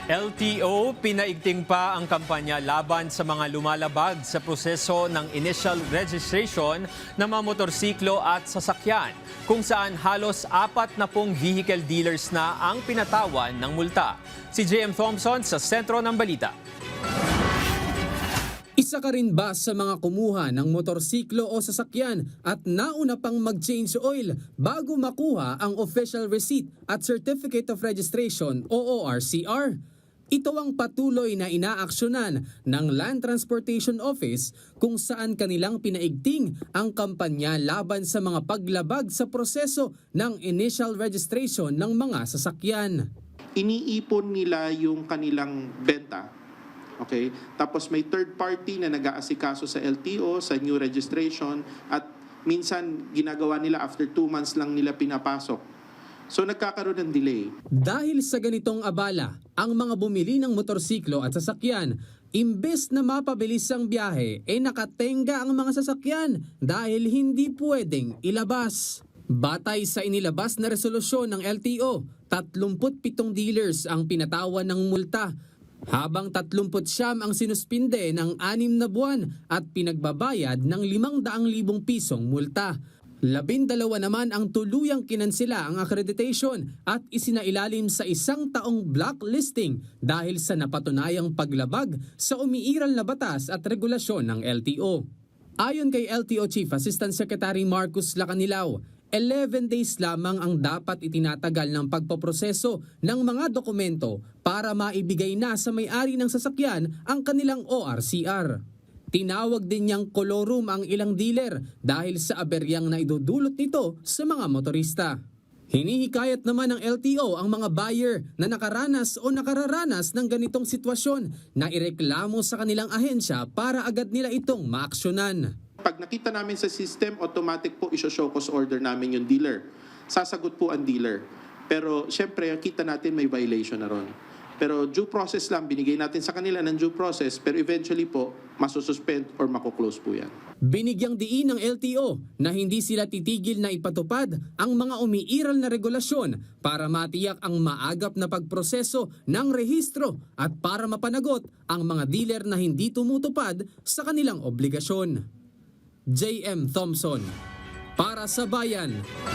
LTO, pinaigting pa ang kampanya laban sa mga lumalabag sa proseso ng initial registration ng mga motorsiklo at sasakyan, kung saan halos 40 vehicle dealers na ang pinatawan ng multa. Si JM Thompson sa sentro ng balita. Isa ka rin ba sa mga kumuha ng motorsiklo o sasakyan at nauna pang mag-change oil bago makuha ang official receipt at Certificate of Registration o ORCR? Ito ang patuloy na inaaksyonan ng Land Transportation Office kung saan kanilang pinaigting ang kampanya laban sa mga paglabag sa proseso ng initial registration ng mga sasakyan. Iniipon nila yung kanilang benta. Okay? Tapos may third party na nag-aasikaso sa LTO, sa new registration, at minsan ginagawa nila after 2 months lang nila pinapasok. So nagkakaroon ng delay. Dahil sa ganitong abala, ang mga bumili ng motorsiklo at sasakyan, imbes na mapabilis ang biyahe, nakatenga ang mga sasakyan dahil hindi pwedeng ilabas. Batay sa inilabas na resolusyon ng LTO, 37 dealers ang pinatawan ng multa, habang 39 ang sinuspinde ng 6 na buwan at pinagbabayad ng 500,000 pisong multa. 12 naman ang tuluyang kinansela ang accreditation at isinailalim sa 1 taong blacklisting dahil sa napatunayang paglabag sa umiiral na batas at regulasyon ng LTO. Ayon kay LTO Chief Assistant Secretary Marcus Lacanilao, 11 days lamang ang dapat itinatagal ng pagpoproseso ng mga dokumento para maibigay na sa may-ari ng sasakyan ang kanilang ORCR. Tinawag din niyang kolorum ang ilang dealer dahil sa aberyang na idudulot nito sa mga motorista. Hinihikayat naman ng LTO ang mga buyer na nakaranas o nakararanas ng ganitong sitwasyon na ireklamo sa kanilang ahensya para agad nila itong maaksyonan. Pag nakita namin sa system, automatic po isyo-show cause order namin yung dealer. Sasagot po ang dealer. Pero syempre, kita natin may violation na ron. Pero due process lang, binigay natin sa kanila ng due process, pero eventually po, masususpend or makuklose po yan. Binigyang diin ng LTO na hindi sila titigil na ipatupad ang mga umiiral na regulasyon para matiyak ang maagap na pagproseso ng rehistro at para mapanagot ang mga dealer na hindi tumutupad sa kanilang obligasyon. JM Thompson, para sa Bayan.